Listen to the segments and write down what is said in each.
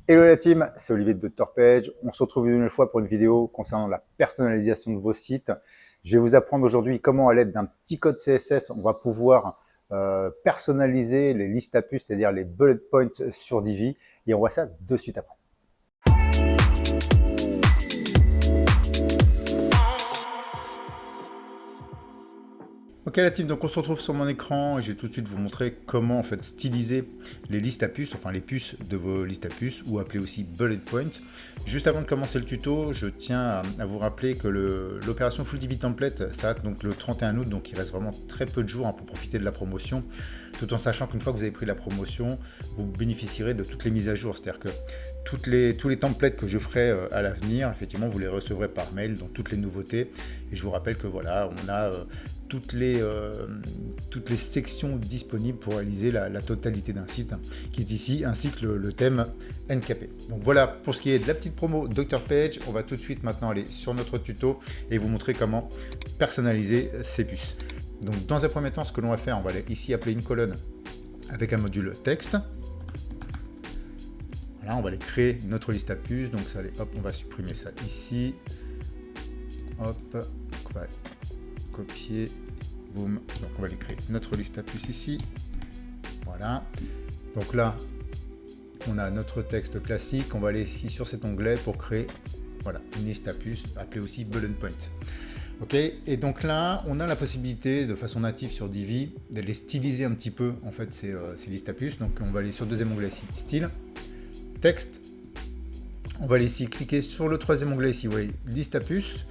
Hello la team, c'est Olivier de Dr Page. On se retrouve une nouvelle fois pour une vidéo concernant la personnalisation de vos sites. Je vais vous apprendre aujourd'hui comment, à l'aide d'un petit code CSS, on va pouvoir personnaliser les listes à puces, c'est-à-dire les bullet points sur Divi. Et on voit ça de suite après. Ok la team, donc on se retrouve sur mon écran et je vais tout de suite vous montrer comment en fait styliser les listes à puces, enfin les puces de vos listes à puces, ou appelées aussi bullet point. Juste avant de commencer le tuto, je tiens à vous rappeler que l'opération Full Divi Template s'arrête donc le 31 août, donc il reste vraiment très peu de jours pour profiter de la promotion, tout en sachant qu'une fois que vous avez pris la promotion, vous bénéficierez de toutes les mises à jour, c'est-à-dire que tous les templates que je ferai à l'avenir, effectivement, vous les recevrez par mail, donc toutes les nouveautés. Et je vous rappelle que voilà, on a toutes les sections disponibles pour réaliser la totalité d'un site qui est ici, ainsi que le thème NKP. Donc voilà pour ce qui est de la petite promo Dr Page. On va tout de suite maintenant aller sur notre tuto et vous montrer comment personnaliser ces puces. Donc dans un premier temps, ce que l'on va faire, on va aller ici appeler une colonne avec un module texte. Voilà, on va aller créer notre liste à puces. Donc ça, allez, hop, on va supprimer ça ici. Hop, donc on va copier, boum. Donc on va aller créer notre liste à puces ici. Voilà. Donc là, on a notre texte classique. On va aller ici sur cet onglet pour créer, voilà, une liste à puces appelée aussi bullet point. Ok, et donc là, on a la possibilité de façon native sur Divi de les styliser un petit peu en fait ces listes à puces. Donc on va aller sur le deuxième onglet ici, style, texte. On va aller ici cliquer sur le troisième onglet ici, vous voyez, liste à puces.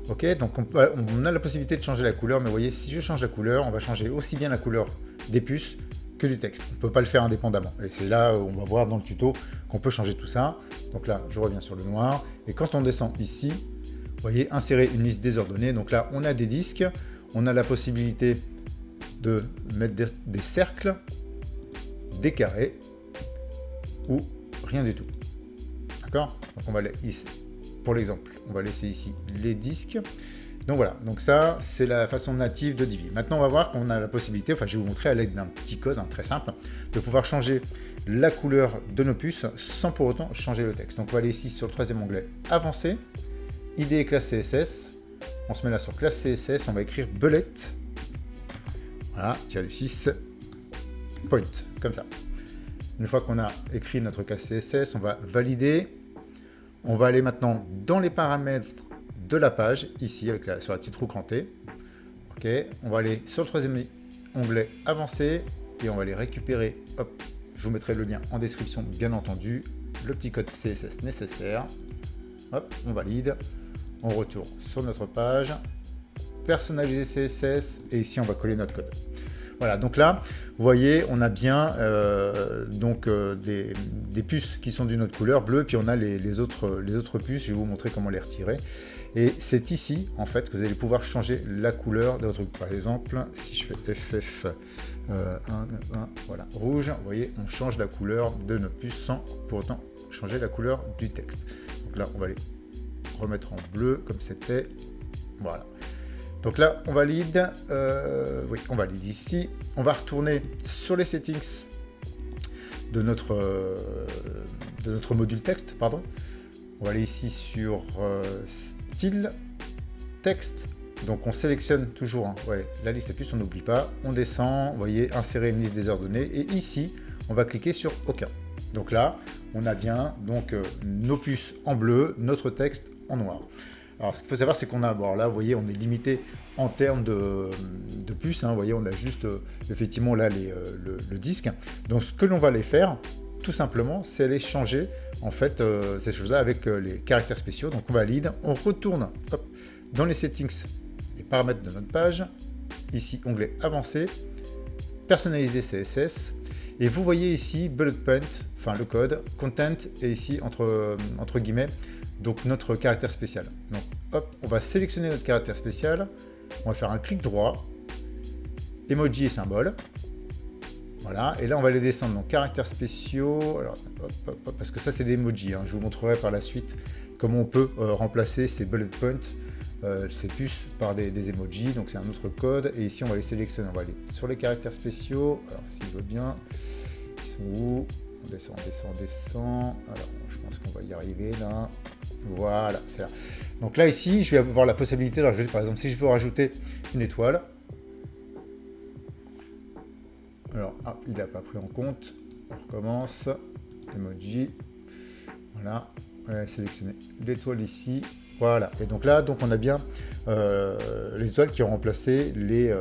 Ok, donc on a la possibilité de changer la couleur, mais vous voyez, si je change la couleur, on va changer aussi bien la couleur des puces que du texte. On ne peut pas le faire indépendamment. Et c'est là où on va voir dans le tuto qu'on peut changer tout ça. Donc là, je reviens sur le noir. Et quand on descend ici, vous voyez, insérer une liste désordonnée. Donc là, on a des disques. On a la possibilité de mettre des cercles, des carrés ou rien du tout. D'accord? Donc on va aller ici. Pour l'exemple, on va laisser ici les disques. Donc voilà, donc ça, c'est la façon native de Divi. Maintenant, on va voir qu'on a la possibilité, enfin, je vais vous montrer à l'aide d'un petit code très simple, de pouvoir changer la couleur de nos puces sans pour autant changer le texte. Donc on va aller ici sur le troisième onglet, Avancer, ID et classe CSS. On se met là sur classe CSS, on va écrire bullet. Voilà, tiré du 6, point, comme ça. Une fois qu'on a écrit notre classe CSS, on va valider. On va aller maintenant dans les paramètres de la page, ici, sur la petite roue crantée. Ok, on va aller sur le troisième onglet Avancer et on va aller récupérer. Hop, je vous mettrai le lien en description, bien entendu, le petit code CSS nécessaire. Hop, on valide. On retourne sur notre page. Personnaliser CSS et ici, on va coller notre code. Voilà, donc là, vous voyez, on a bien des puces qui sont d'une autre couleur, bleue, puis on a les autres puces, je vais vous montrer comment les retirer. Et c'est ici, en fait, que vous allez pouvoir changer la couleur de votre truc. Par exemple, si je fais FF1, voilà, rouge, vous voyez, on change la couleur de nos puces sans pour autant changer la couleur du texte. Donc là, on va les remettre en bleu, comme c'était, voilà. Donc là, on valide, oui, on valide ici. On va retourner sur les settings de notre module texte, pardon. On va aller ici sur style, texte. Donc on sélectionne toujours la liste à puces, on n'oublie pas. On descend, vous voyez, insérer une liste désordonnée. Et ici, on va cliquer sur OK. Donc là, on a bien nos puces en bleu, notre texte en noir. Alors, ce qu'il faut savoir, c'est qu'on a, bon, là, vous voyez, on est limité en termes de puces. Vous voyez, on a juste, effectivement, là, le disque. Donc, ce que l'on va aller faire, tout simplement, c'est aller changer, en fait, ces choses-là avec les caractères spéciaux. Donc, on valide, on retourne dans les settings, les paramètres de notre page. Ici, onglet Avancé, personnaliser CSS. Et vous voyez ici, bullet point, enfin, le code, content, et ici, entre guillemets, donc notre caractère spécial. Donc hop, on va sélectionner notre caractère spécial, on va faire un clic droit, emoji et symbole. Voilà, et là on va les descendre. Donc caractères spéciaux, alors, hop, parce que ça c'est des emojis, je vous montrerai par la suite comment on peut remplacer ces bullet points, ces puces par des emojis. Donc c'est un autre code, et ici on va les sélectionner, on va aller sur les caractères spéciaux. Alors s'il veut bien, ils sont où? on descend. Alors, je pense qu'on va y arriver là. Voilà, c'est là. Donc là, ici, je vais avoir la possibilité de rajouter, par exemple, si je veux rajouter une étoile. Alors, il n'a pas pris en compte. On recommence. Emoji. Voilà. On va sélectionner l'étoile ici. Voilà. Et donc là, on a bien les étoiles qui ont remplacé les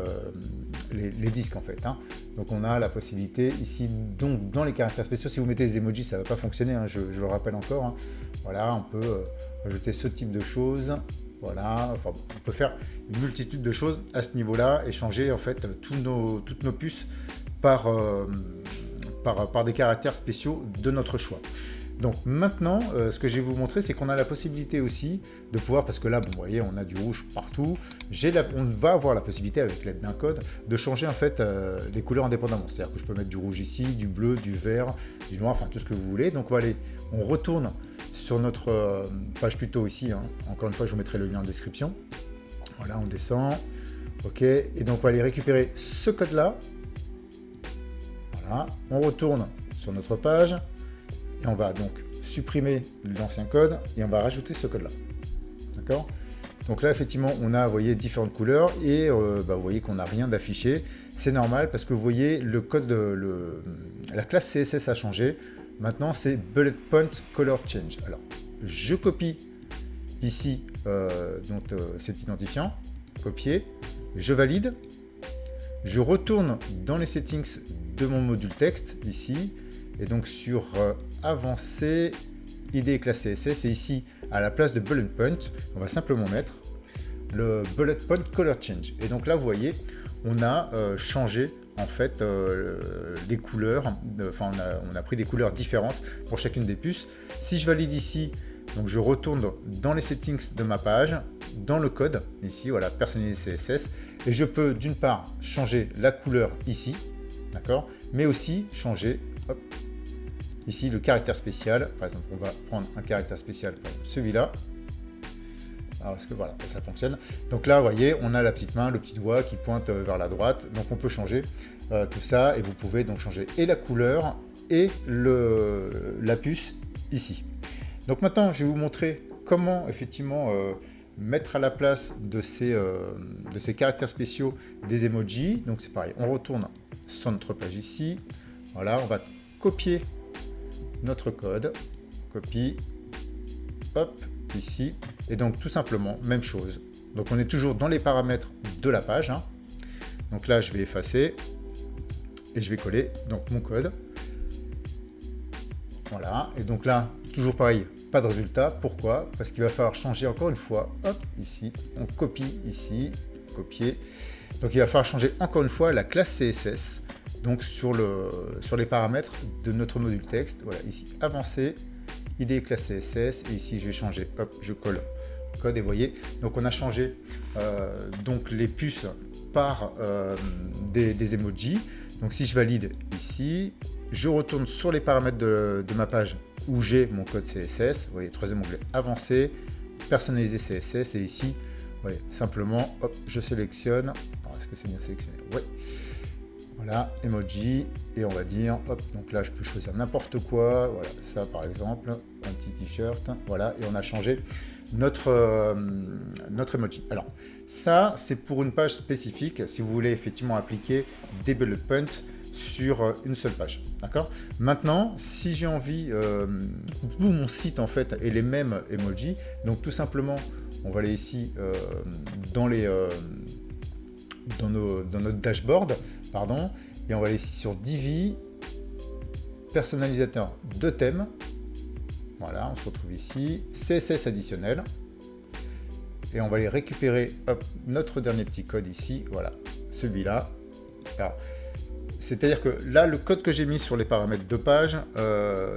disques en fait. Hein. Donc on a la possibilité ici, donc dans les caractères spéciaux, si vous mettez des emojis, ça ne va pas fonctionner, hein, je le rappelle encore. Hein. Voilà, on peut ajouter ce type de choses. Voilà, enfin, on peut faire une multitude de choses à ce niveau-là et changer en fait toutes nos puces par des caractères spéciaux de notre choix. Donc maintenant, ce que je vais vous montrer, c'est qu'on a la possibilité aussi de pouvoir, parce que là, bon, vous voyez, on a du rouge partout, on va avoir la possibilité, avec l'aide d'un code, de changer en fait les couleurs indépendamment. C'est-à-dire que je peux mettre du rouge ici, du bleu, du vert, du noir, enfin tout ce que vous voulez. Donc on retourne sur notre page tuto ici. Hein. Encore une fois, je vous mettrai le lien en description. Voilà, on descend. OK, et donc on va aller récupérer ce code-là. Voilà, on retourne sur notre page. Et on va donc supprimer l'ancien code et on va rajouter ce code-là. D'accord? Donc là, effectivement, on a, vous voyez, différentes couleurs et vous voyez qu'on n'a rien d'affiché. C'est normal parce que vous voyez, le code, la classe CSS a changé. Maintenant, c'est Bullet Point Color Change. Alors, je copie ici cet identifiant, copier, je valide, je retourne dans les settings de mon module texte ici. Et donc sur avancer, ID classe CSS, et ici, à la place de Bullet Point, on va simplement mettre le Bullet Point Color Change. Et donc là, vous voyez, on a changé en fait les couleurs, on a pris des couleurs différentes pour chacune des puces. Si je valide ici, donc je retourne dans les settings de ma page, dans le code, ici, voilà, personnaliser CSS, et je peux d'une part changer la couleur ici, d'accord, mais aussi changer, hop, ici le caractère spécial. Par exemple, on va prendre un caractère spécial, celui-là. Alors, est-ce que voilà, ça fonctionne. Donc là, vous voyez, on a la petite main, le petit doigt qui pointe vers la droite. Donc on peut changer tout ça et vous pouvez donc changer et la couleur et la puce ici. Donc maintenant, je vais vous montrer comment effectivement mettre à la place de ces caractères spéciaux des emojis. Donc c'est pareil, on retourne sur notre page ici. Voilà, on va copier notre code, copie, hop, ici, et donc tout simplement, même chose. Donc on est toujours dans les paramètres de la page, hein. Donc là je vais effacer, et je vais coller donc mon code. Voilà, et donc là, toujours pareil, pas de résultat. Pourquoi? Parce qu'il va falloir changer encore une fois, hop, ici, on copie ici, copier. Donc il va falloir changer encore une fois la classe CSS, donc sur les paramètres de notre module texte. Voilà, ici, avancer, ID classe CSS, et ici je vais changer, hop, je colle le code, et vous voyez, donc on a changé donc les puces par des emojis. Donc si je valide ici, je retourne sur les paramètres de ma page où j'ai mon code CSS, vous voyez, troisième onglet, avancer, personnaliser CSS, et ici, vous voyez, simplement, hop, je sélectionne, est-ce que c'est bien sélectionné? Oui. Voilà, emoji, et on va dire, hop, donc là je peux choisir n'importe quoi, voilà, ça par exemple, un petit t-shirt, voilà, et on a changé notre emoji. Alors, ça c'est pour une page spécifique, si vous voulez effectivement appliquer des bullet points sur une seule page, d'accord? Maintenant, si j'ai envie, tout mon site en fait est les mêmes emojis, donc tout simplement, on va aller ici dans notre dashboard, pardon, et on va aller ici sur Divi, personnalisateur de thème. Voilà, on se retrouve ici, CSS additionnel, et on va aller récupérer, hop, notre dernier petit code ici, voilà, celui-là. C'est-à-dire que là, le code que j'ai mis sur les paramètres de page,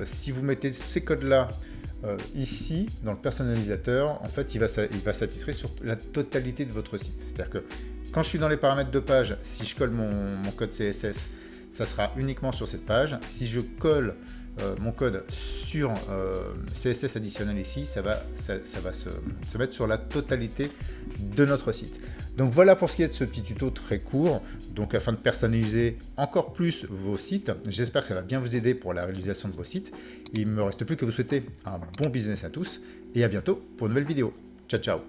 si vous mettez ces codes-là ici, dans le personnalisateur, en fait, il va s'attitrer sur la totalité de votre site. C'est-à-dire que quand je suis dans les paramètres de page, si je colle mon code CSS, ça sera uniquement sur cette page. Si je colle mon code sur CSS additionnel ici, ça va se mettre sur la totalité de notre site. Donc voilà pour ce qui est de ce petit tuto très court, donc afin de personnaliser encore plus vos sites. J'espère que ça va bien vous aider pour la réalisation de vos sites. Il ne me reste plus que vous souhaiter un bon business à tous et à bientôt pour une nouvelle vidéo. Ciao ciao.